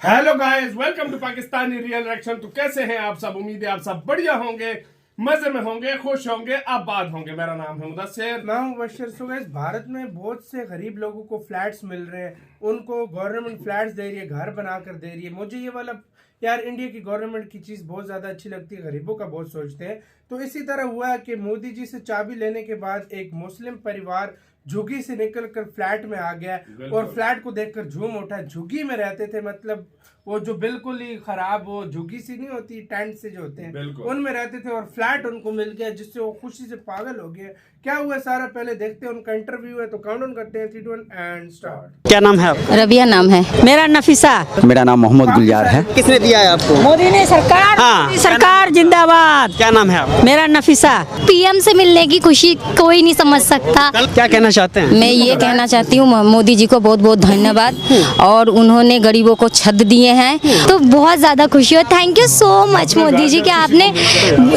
Hello guys, welcome to Pakistani real reaction. तो कैसे हैं आप सब? उम्मीद है आप सब बढ़िया होंगे, मजे में होंगे, खुश होंगे, आबाद होंगे। मेरा नाम है मुदस्सिर, मैं हूं बशर। सो गाइस, भारत में बहुत से गरीब लोगों को फ्लैट्स मिल रहे हैं, उनको गवर्नमेंट फ्लैट्स दे रही है, घर बनाकर दे रही है। मुझे ये वाला यार इंडिया की गवर्नमेंट की चीज़ बहुत ज़्यादा अच्छी लगती है, गरीबों का बहुत सोचते हैं। तो इसी तरह हुआ है कि मोदी जी से चाबी लेने के बाद एक मुस्लिम परिवार झुग्गी से निकलकर फ्लैट में आ गया और फ्लैट को देखकर झूम उठा। झुग्गी में रहते थे, मतलब वो जो बिल्कुल ही खराब, वो झुग्गी सी नहीं होती, टेंट से जो होते हैं, उनमें रहते थे और फ्लैट उनको मिल गया, जिससे वो खुशी से पागल हो गए। क्या हुआ सारा पहले देखते हैं, उनका इंटरव्यू है। तो काउंटडाउन करते हैं, 3 2 1 एंड स्टार्ट। क्या नाम है आपका? रबिया नाम है मेरा। नफीसा। मेरा नाम मोहम्मद गुलजार है। किसने दिया है आपको? मोदी ने सरकार। हाँ। मोदी सरकार जिंदाबाद। क्या नाम है आपका? मेरा नफीसा। पीएम से मिलने की खुशी कोई नहीं समझ सकता। क्या कहना चाहते हैं? मैं ये कहना चाहती हूँ मोदी जी को बहुत बहुत धन्यवाद, और उन्होंने गरीबों को छत दिए हैं, तो बहुत ज्यादा खुशी हो। Thank you so much Modi ji कि आपने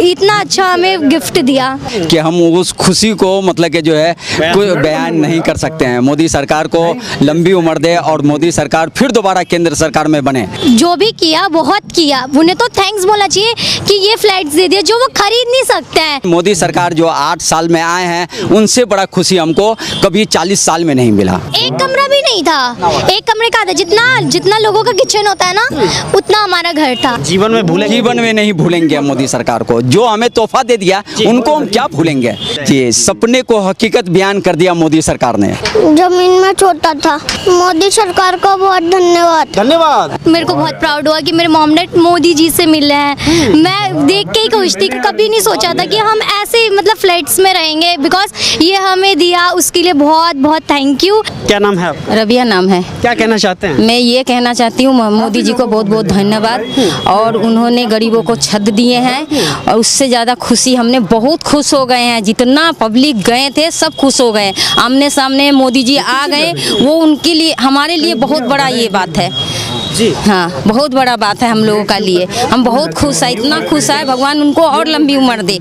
इतना अच्छा हमें गिफ्ट दिया कि हम उस खुशी को मतलब कि जो है कोई बयान नहीं कर सकते हैं। मोदी सरकार को लंबी उम्र दे और मोदी सरकार फिर दोबारा केंद्र सरकार में बने। जो भी किया बहुत किया, उन्हें तो थैंक्स बोलना चाहिए कि ये फ्लाइट्स दे दिए जो वो खरीद नहीं सकते हैं। मोदी सरकार जो 8 साल में आए हैं, उनसे बड़ा खुशी हमको कभी 40 साल में नहीं मिला। एक कमरा भी नहीं था, एक कमरे का था। जितना लोगों का किचन होता है ना, उतना हमारा घर था। जीवन में नहीं भूलेंगे मोदी सरकार को। जो हमें तोहफा दे दिया उनको हम क्या भूलेंगे। ये सपने को हकीकत बयान कर दिया मोदी सरकार ने। जमीन में छोटा था। मोदी सरकार को बहुत धन्यवाद। धन्यवाद। मेरे को बहुत प्राउड हुआ कि मेरे मॉम डैड मोदी जी से मिले हैं। मैं देख के ही खुश थी। कभी नहीं सोचा था कि हम ऐसे मतलब फ्लैट्स में रहेंगे, बिकॉज ये हमें दिया, उसके लिए बहुत बहुत थैंक यू। क्या नाम है आपका? रबिया नाम है। क्या कहना चाहते हैं? मैं ये कहना चाहती हूँ मोदी जी को बहुत बहुत धन्यवाद, और उन्होंने गरीबों को छत दिए हैं, और उससे ज़्यादा खुशी हमने बहुत खुश हो गए हैं। जितना पब्लिक गए थे सब खुश हो गए। आमने सामने मोदी जी आ गए, वो उनके लिए हमारे लिए बहुत बड़ा ये बात है जी। हाँ, बहुत बड़ा बात है हम लोगों का लिए। हम बहुत खुश है, इतना खुश है, भगवान उनको और लंबी उम्र दे।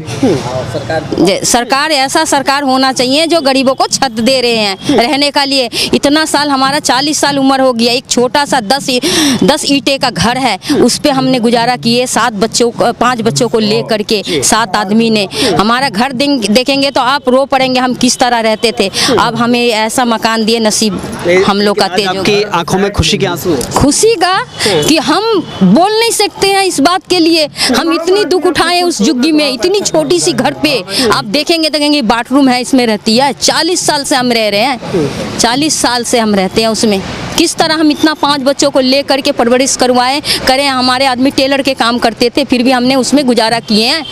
सरकार ऐसा सरकार होना चाहिए जो गरीबों को छत दे रहे हैं रहने का लिए। इतना साल, हमारा 40 साल उम्र हो गया, एक छोटा सा 10 ईंटे का घर है, उस पे हमने गुजारा किए। 5 बच्चों को ले करके 7 आदमी ने। हमारा घर देखेंगे तो आप रो पड़ेंगे हम किस तरह रहते थे। अब हमें ऐसा मकान दिए, नसीब हम लोग का तेज। आपकी आंखों में खुशी के आंसू हैं? खुशी का कि हम बोल नहीं सकते हैं इस बात के लिए। हम इतनी दुख उठाए उस झुग्गी में, इतनी छोटी सी घर पे। आप देखेंगे तो कहेंगे बाथरूम है, इसमें रहती है। 40 साल से हम रह रहे हैं, 40 साल से हम रहते हैं उसमें। किस तरह हम इतना 5 बच्चों को ले करके परवरिश करें। हमारे आदमी टेलर के काम करते थे, फिर भी हमने उसमें गुजारा किए हैं।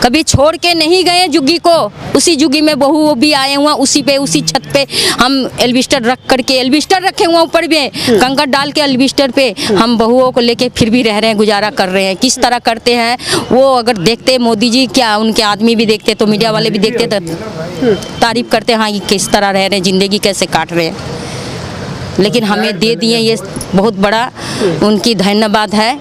कभी छोड़ के नहीं गए झुग्गी को। उसी झुग्गी में बहू वो भी आए हुआ, उसी छत पे हम एल्बिस्टर रखे हुए ऊपर में, कंकड़ डाल के एल्बिस्टर पे हम बहुओं को लेके फिर भी रह रहे हैं, गुजारा कर रहे हैं। किस तरह करते हैं वो, अगर देखते मोदी जी, क्या उनके आदमी भी देखते तो मीडिया वाले भी देखते तो तारीफ करते, हाँ ये किस तरह रह रहे हैं, ज़िंदगी कैसे काट रहे हैं। लेकिन हमें दे दिए, ये बहुत बड़ा उनकी धन्यवाद है।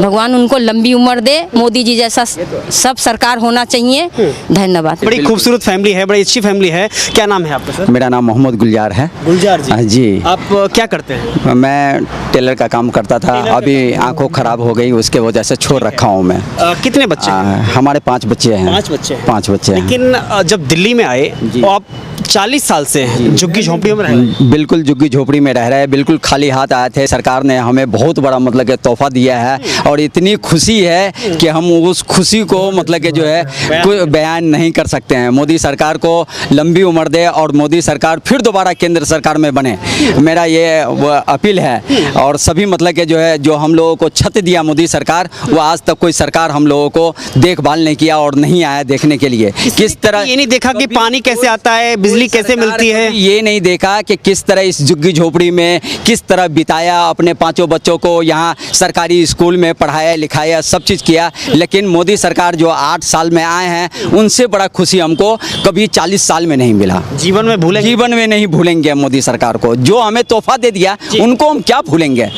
भगवान उनको लंबी उम्र दे। मोदी जी जैसा सब सरकार होना चाहिए। धन्यवाद। बड़ी खूबसूरत फैमिली है, बड़ी अच्छी फैमिली है। क्या नाम है आपका सर? मेरा नाम मोहम्मद गुलजार है। गुलजार जी। जी। आप क्या करते हैं? मैं टेलर का काम करता था, अभी आंखों खराब हो गई, उसके वजह से छोड़ रखा हूँ मैं। कितने बच्चे हैं? हमारे 5 बच्चे हैं। 5 बच्चे हैं। 5 बच्चे हैं। लेकिन जब दिल्ली में आए तो आप 40 साल से झुग्गी झोंपड़ियों में रह रहे हैं। बिल्कुल झुग्गी झोपड़ी में रह रहे हैं, बिल्कुल खाली हाथ आए थे। सरकार ने हमें बहुत बड़ा मतलब कि तोहफा दिया है, और इतनी खुशी है कि हम उस खुशी को मतलब कि जो है कोई बयान नहीं कर सकते हैं। मोदी सरकार को लंबी उम्र दे और मोदी सरकार फिर दोबारा केंद्र सरकार में बने। मेरा ये अपील है। और सभी मतलब कि जो है, जो हम लोगों को छत दिया मोदी सरकार, वो आज तक कोई सरकार हम लोगों को देखभाल नहीं किया और नहीं आया देखने के लिए। किस तरह ये नहीं देखा कि पानी कैसे आता है, बिजली कैसे मिलती है। ये नहीं देखा कि किस तरह इस झुग्गी झोपड़ी में किस तरह बिताया, अपने 5 बच्चों को यहाँ सरकारी स्कूल में पढ़ाया लिखाया, सब चीज़ किया। लेकिन मोदी सरकार जो 8 साल में आए हैं, उनसे बड़ा खुशी हमको कभी 40 साल में नहीं मिला। जीवन में नहीं भूलेंगे मोदी सरकार को। जो हमें तोहफा दे दिया उनको हम क्या भूलेंगे।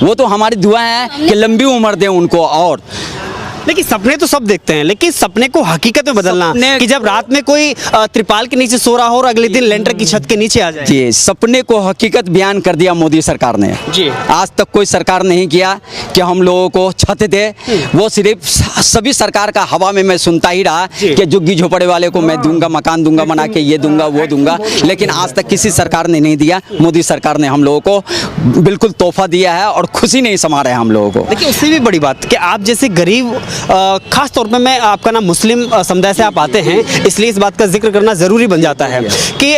वो तो हमारी दुआ है कि लंबी उम्र दें उनको, और लेकिन सपने तो सब देखते हैं, लेकिन सपने को हकीकत में बदलना, कि जब रात में कोई त्रिपाल के नीचे सो रहा हो और अगले दिन लेंटर की छत के नीचे आ जाए। जी, सपने को हकीकत बयान कर दिया मोदी सरकार ने जी। आज तक कोई सरकार नहीं किया कि हम लोगों को छत दे, वो सिर्फ सभी सरकार का हवा में मैं सुनता ही रहा कि झुग्गी झोपड़े वाले को मैं दूंगा, मकान दूंगा बना के, ये दूंगा वो दूंगा, लेकिन आज तक किसी सरकार ने नहीं दिया। मोदी सरकार ने हम लोगों को बिल्कुल तोहफा दिया है और खुशी नहीं समा रहे हम लोगों को। देखिए उससे भी बड़ी बात कि आप जैसे गरीब, खास तौर पे मैं आपका नाम मुस्लिम समुदाय से आप आते हैं, इसलिए इस बात का जिक्र करना ज़रूरी बन जाता है कि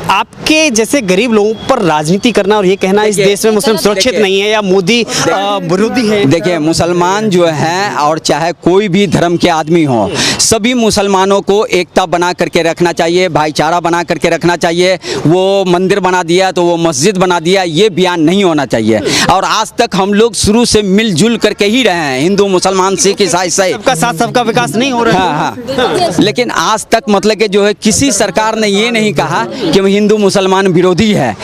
आपके जैसे गरीब लोगों पर राजनीति करना और ये कहना इस देश में मुस्लिम सुरक्षित नहीं है या मोदी विरोधी है। देखिए मुसलमान जो हैं और चाहे कोई भी धर्म के आदमी हो, सभी मुसलमानों को एकता बना करके रखना चाहिए, भाईचारा बना करके रखना चाहिए। वो मंदिर बना दिया तो वो मस्जिद बना दिया, ये बयान नहीं होना चाहिए। और आज तक हम लोग शुरू से मिलजुल करके ही रहे हैं, हिंदू मुसलमान सिख ईसाई सबका साथ सबका विकास नहीं हो रहा है। हाँ। लेकिन आज तक मतलब कि जो है किसी सरकार ने ये नहीं कहा कि हिंदू मुसलमान विरोधी है।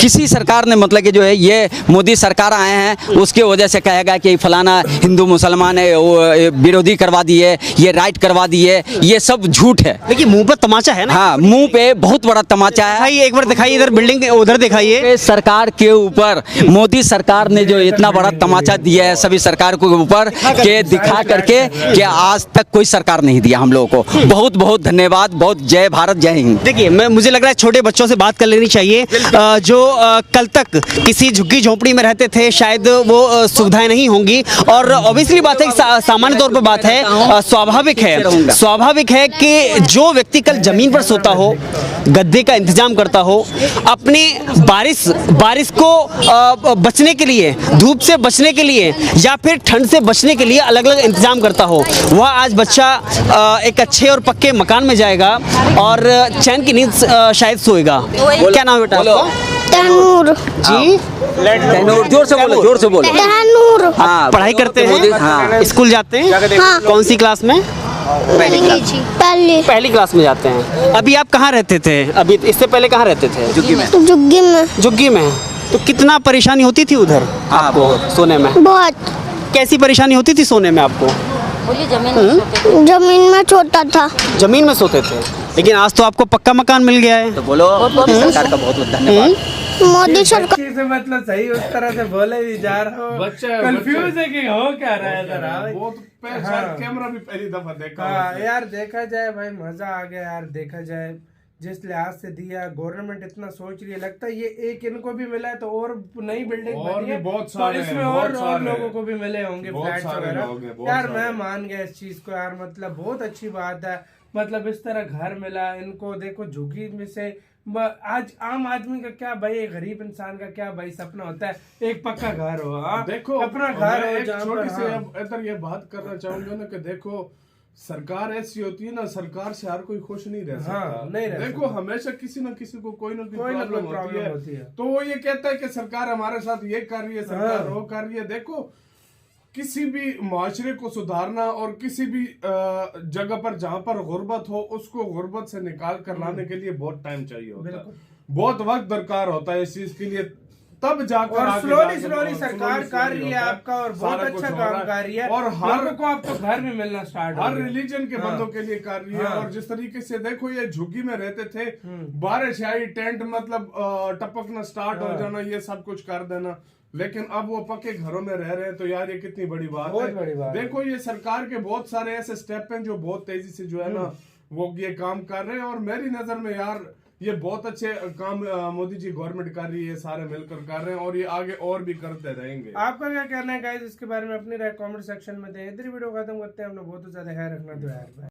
किसी सरकार ने मतलब कि जो है ये मोदी सरकार आए हैं उसके वजह से कहेगा कि फलाना हिंदू मुसलमान है वो विरोधी करवा दिए, ये राइट करवा दिए, ये सब झूठ है। देखिए मुंह पर तमाचा है ना। हाँ, मुंह पे बहुत बड़ा तमाचा है। भाई एक बार दिखाइए इधर बिल्डिंग, उधर दिखाइए। सरकार के ऊपर मोदी सरकार ने जो इतना बड़ा तमाचा दिया है सभी सरकार के ऊपर के दिखा करके कि आज तक कोई सरकार नहीं दिया हम लोगों को। बहुत बहुत धन्यवाद, बहुत जय भारत, जय हिंद। देखिए मुझे लग रहा है छोटे बच्चों से बात कर लेनी चाहिए जो कल तक किसी झुग्गी झोंपड़ी में रहते थे, शायद वो सुविधाएं नहीं होंगी। और ऑब्वियसली बात है, सामान्य तौर पर बात है, स्वाभाविक है कि जो व्यक्ति कल जमीन पर सोता हो, गद्दे का इंतजाम करता हो, अपने बारिश को बचने के लिए, धूप से बचने के लिए या फिर ठंड से बचने के लिए अलग अलग इंतजाम करता हो, वह आज बच्चा एक अच्छे और पक्के मकान में जाएगा और चैन की नींद शायद सोएगा। क्या नाम है बेटा आपका? तैनूर जी, तैनूर, जोर से बोलो, जोर से बोलो। तैनूर। हाँ, पढ़ाई करते हैं? हाँ। स्कूल जाते हैं? हाँ। कौन सी क्लास में? पहली क्लास में जाते हैं। अभी आप कहाँ रहते थे? अभी इससे पहले कहाँ रहते थे? झुग्गी में। तो कितना परेशानी होती थी उधर आपको सोने में? बहुत। कैसी परेशानी होती थी सोने में आपको? जमीन में छोटा था। जमीन में सोते थे, लेकिन आज तो आपको पक्का मकान मिल गया है। तो बोलो सरकार का बहुत बहुत धन्यवाद। मोदी सरकार से मतलब सही उस तरह से बोले भी जा रहा हो, बच्चा कंफ्यूज है कि हो क्या रहा है जरा। वो तो शायद कैमरा भी पहली दफा देखा। हाँ यार, देखा जाए भाई मजा आ गया यार। देखा जाए जिस लिहाज से दिया, गवर्नमेंट इतना सोच रही है, लगता है ये एक इनको भी मिला है तो और नई बिल्डिंग और बनी है, भी बहुत तो सारे इसमें हैं, और बहुत सारे लोगों हैं। को भी मिले होंगे बहुत फ्लैट्स सारे वगैरह। लोग हैं, बहुत यार सारे। मैं मान गया इस चीज को यार, मतलब बहुत अच्छी बात है। मतलब इस तरह घर मिला इनको, देखो झुग्गी में से आज आम आदमी का क्या भाई, एक गरीब इंसान का क्या भाई सपना होता है, एक पक्का घर हो। हाँ, देखो अपना घर हो एक जहाँ छोटी पर, सी हाँ। अब इधर ये बात करना चाहूंगा ना कि देखो सरकार ऐसी होती है ना, सरकार से हर कोई खुश नहीं रह सकता। हाँ, नहीं रह देखो हमेशा किसी ना किसी को कोई ना कोई प्रॉब्लम प्रॉब्लम होती है। तो वो ये कहता है कि सरकार हमारे साथ ये कर रही है, सरकार वो कर रही है। देखो किसी भी माशरे को सुधारना और किसी भी जगह पर जहां पर गुर्बत हो उसको गुर्बत से निकाल कर लाने के लिए बहुत टाइम चाहिए होता है, बहुत वक्त दरकार होता है इस चीज के लिए, तब जाकर और स्लोली सरकार कर रही है आपका, और बहुत अच्छा काम कर रही है। और हर को अब तो घर भी मिलना स्टार्ट, हर रिलीजन के बंदों के लिए कर रही है। और जिस तरीके से देखो ये झुग्गी में रहते थे, बारिश आई, टेंट मतलब टपकना स्टार्ट हो जाना, ये सब कुछ कर देना, लेकिन अब वो पक्के घरों में रह रहे हैं। तो यार ये कितनी बड़ी बात है। बड़ी बात देखो ये सरकार के बहुत सारे ऐसे स्टेप हैं जो बहुत तेजी से जो है ना वो ये काम कर रहे हैं। और मेरी नजर में यार ये बहुत अच्छे काम मोदी जी गवर्नमेंट कर रही है, सारे मिलकर कर रहे हैं और ये आगे और भी करते रहेंगे। आपका क्या कहना है गाइस इसके बारे में? अपनी राय कमेंट सेक्शन में दें। इधर वीडियो खत्म करते हैं। हम लोग बहुत ज्यादा ख्याल रखना तो यार।